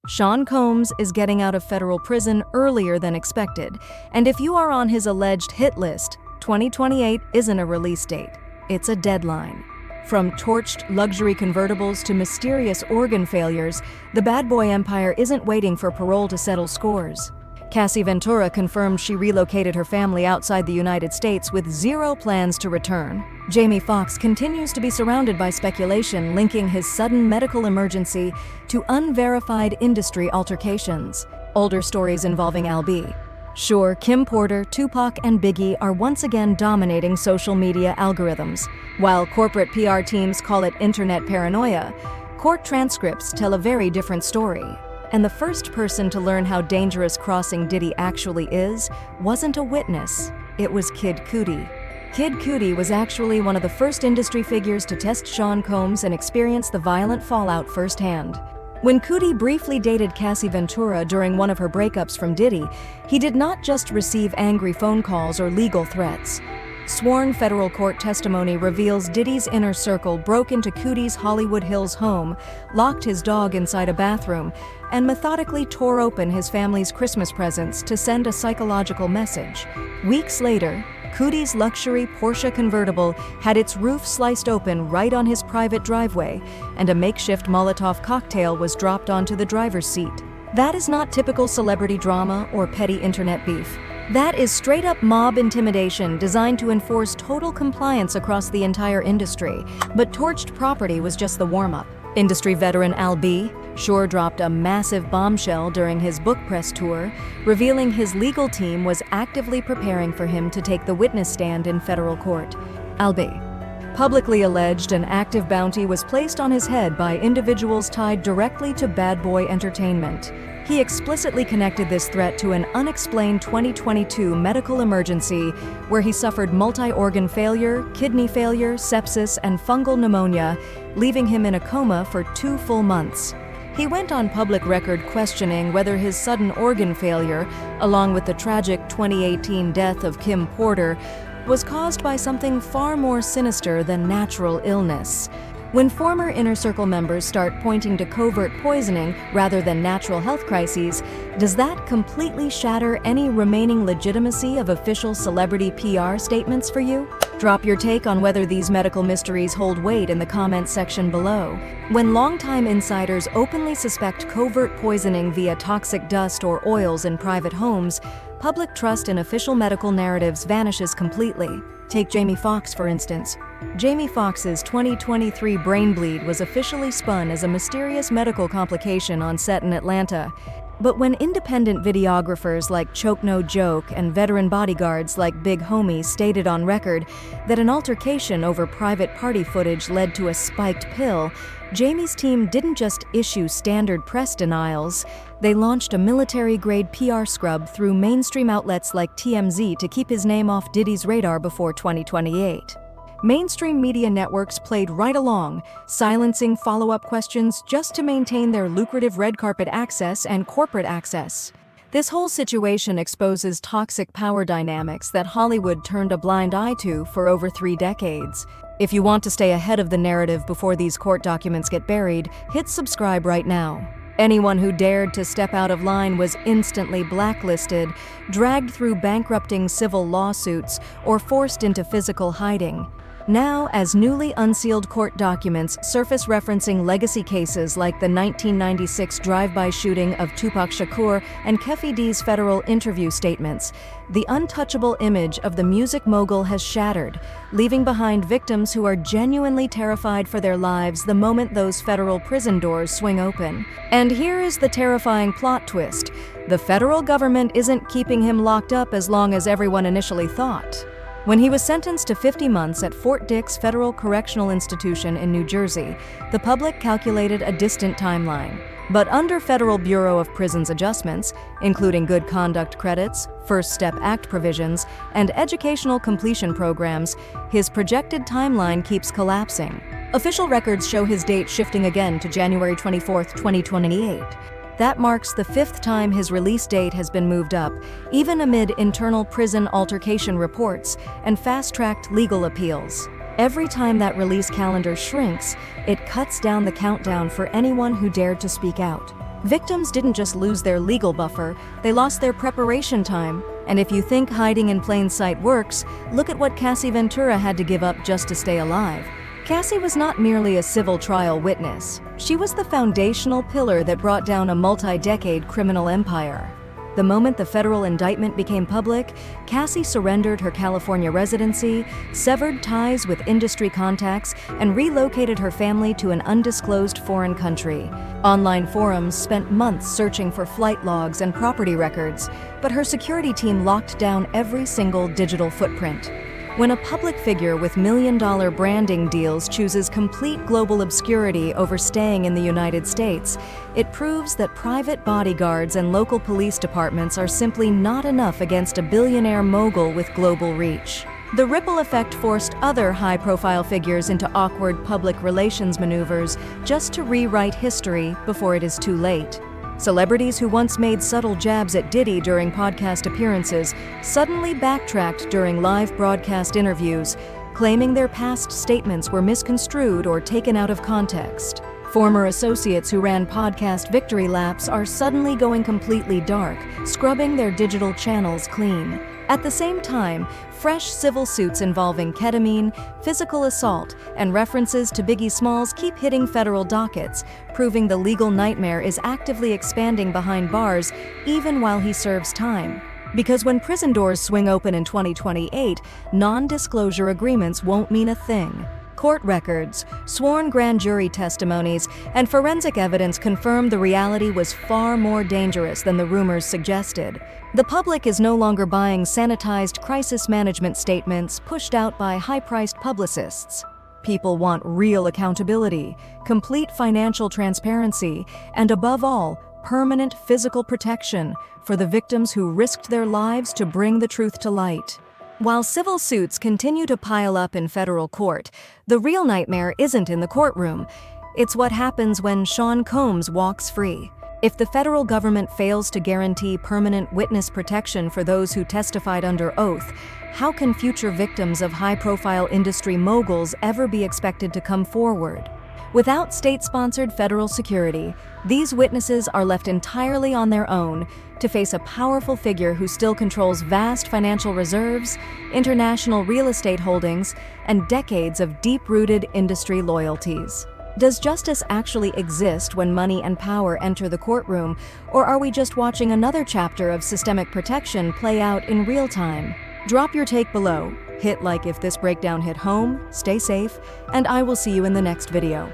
Sean Combs is getting out of federal prison earlier than expected, and if you are on his alleged hit list, 2028 isn't a release date, it's a deadline. From torched luxury convertibles to mysterious organ failures, the bad boy empire isn't waiting for parole to settle scores. Cassie Ventura confirmed she relocated her family outside the United States with zero plans to return. Jamie Foxx continues to be surrounded by speculation linking his sudden medical emergency to unverified industry altercations. Older stories involving Al.B. Sure, Kim Porter, Tupac, and Biggie are once again dominating social media algorithms. While corporate PR teams call it internet paranoia, court transcripts tell a very different story. And the first person to learn how dangerous crossing Diddy actually is wasn't a witness, it was Kid Cudi. Kid Cudi was actually one of the first industry figures to test Sean Combs and experience the violent fallout firsthand. When Cudi briefly dated Cassie Ventura during one of her breakups from Diddy, he did not just receive angry phone calls or legal threats. Sworn federal court testimony reveals Diddy's inner circle broke into Cudi's Hollywood Hills home, locked his dog inside a bathroom, and methodically tore open his family's Christmas presents to send a psychological message. Weeks later, Cudi's luxury Porsche convertible had its roof sliced open right on his private driveway, and a makeshift Molotov cocktail was dropped onto the driver's seat. That is not typical celebrity drama or petty internet beef. That is straight-up mob intimidation designed to enforce total compliance across the entire industry. But torched property was just the warm-up. Industry veteran Al.B. sure dropped a massive bombshell during his book press tour, revealing his legal team was actively preparing for him to take the witness stand in federal court. Al.B. publicly alleged an active bounty was placed on his head by individuals tied directly to Bad Boy Entertainment. He explicitly connected this threat to an unexplained 2022 medical emergency where he suffered multi-organ failure, kidney failure, sepsis, and fungal pneumonia, leaving him in a coma for 2 full months. He went on public record questioning whether his sudden organ failure, along with the tragic 2018 death of Kim Porter, was caused by something far more sinister than natural illness. When former Inner Circle members start pointing to covert poisoning rather than natural health crises, does that completely shatter any remaining legitimacy of official celebrity PR statements for you? Drop your take on whether these medical mysteries hold weight in the comments section below. When longtime insiders openly suspect covert poisoning via toxic dust or oils in private homes, public trust in official medical narratives vanishes completely. Take Jamie Foxx, for instance. Jamie Foxx's 2023 brain bleed was officially spun as a mysterious medical complication on set in Atlanta. But when independent videographers like Choke No Joke and veteran bodyguards like Big Homie stated on record that an altercation over private party footage led to a spiked pill, Jamie's team didn't just issue standard press denials, they launched a military-grade PR scrub through mainstream outlets like TMZ to keep his name off Diddy's radar before 2028. Mainstream media networks played right along, silencing follow-up questions just to maintain their lucrative red carpet access and corporate access. This whole situation exposes toxic power dynamics that Hollywood turned a blind eye to for over 3 decades. If you want to stay ahead of the narrative before these court documents get buried, hit subscribe right now. Anyone who dared to step out of line was instantly blacklisted, dragged through bankrupting civil lawsuits, or forced into physical hiding. Now, as newly unsealed court documents surface referencing legacy cases like the 1996 drive-by shooting of Tupac Shakur and Keffi D's federal interview statements, the untouchable image of the music mogul has shattered, leaving behind victims who are genuinely terrified for their lives the moment those federal prison doors swing open. And here is the terrifying plot twist: the federal government isn't keeping him locked up as long as everyone initially thought. When he was sentenced to 50 months at Fort Dix Federal Correctional Institution in New Jersey, the public calculated a distant timeline. But under Federal Bureau of Prisons adjustments, including good conduct credits, First Step Act provisions, and educational completion programs, his projected timeline keeps collapsing. Official records show his date shifting again to January 24, 2028. That marks the 5th time his release date has been moved up, even amid internal prison altercation reports and fast-tracked legal appeals. Every time that release calendar shrinks, it cuts down the countdown for anyone who dared to speak out. Victims didn't just lose their legal buffer, they lost their preparation time. And if you think hiding in plain sight works, look at what Cassie Ventura had to give up just to stay alive. Cassie was not merely a civil trial witness. She was the foundational pillar that brought down a multi-decade criminal empire. The moment the federal indictment became public, Cassie surrendered her California residency, severed ties with industry contacts, and relocated her family to an undisclosed foreign country. Online forums spent months searching for flight logs and property records, but her security team locked down every single digital footprint. When a public figure with million-dollar branding deals chooses complete global obscurity over staying in the United States, it proves that private bodyguards and local police departments are simply not enough against a billionaire mogul with global reach. The ripple effect forced other high-profile figures into awkward public relations maneuvers just to rewrite history before it is too late. Celebrities who once made subtle jabs at Diddy during podcast appearances suddenly backtracked during live broadcast interviews, claiming their past statements were misconstrued or taken out of context. Former associates who ran podcast victory laps are suddenly going completely dark, scrubbing their digital channels clean. At the same time, fresh civil suits involving ketamine, physical assault, and references to Biggie Smalls keep hitting federal dockets, proving the legal nightmare is actively expanding behind bars even while he serves time. Because when prison doors swing open in 2028, non-disclosure agreements won't mean a thing. Court records, sworn grand jury testimonies, and forensic evidence confirm the reality was far more dangerous than the rumors suggested. The public is no longer buying sanitized crisis management statements pushed out by high-priced publicists. People want real accountability, complete financial transparency, and above all, permanent physical protection for the victims who risked their lives to bring the truth to light. While civil suits continue to pile up in federal court, the real nightmare isn't in the courtroom. It's what happens when Sean Combs walks free. If the federal government fails to guarantee permanent witness protection for those who testified under oath, how can future victims of high-profile industry moguls ever be expected to come forward? Without state-sponsored federal security, these witnesses are left entirely on their own to face a powerful figure who still controls vast financial reserves, international real estate holdings, and decades of deep-rooted industry loyalties. Does justice actually exist when money and power enter the courtroom, or are we just watching another chapter of systemic protection play out in real time? Drop your take below, hit like if this breakdown hit home, stay safe, and I will see you in the next video.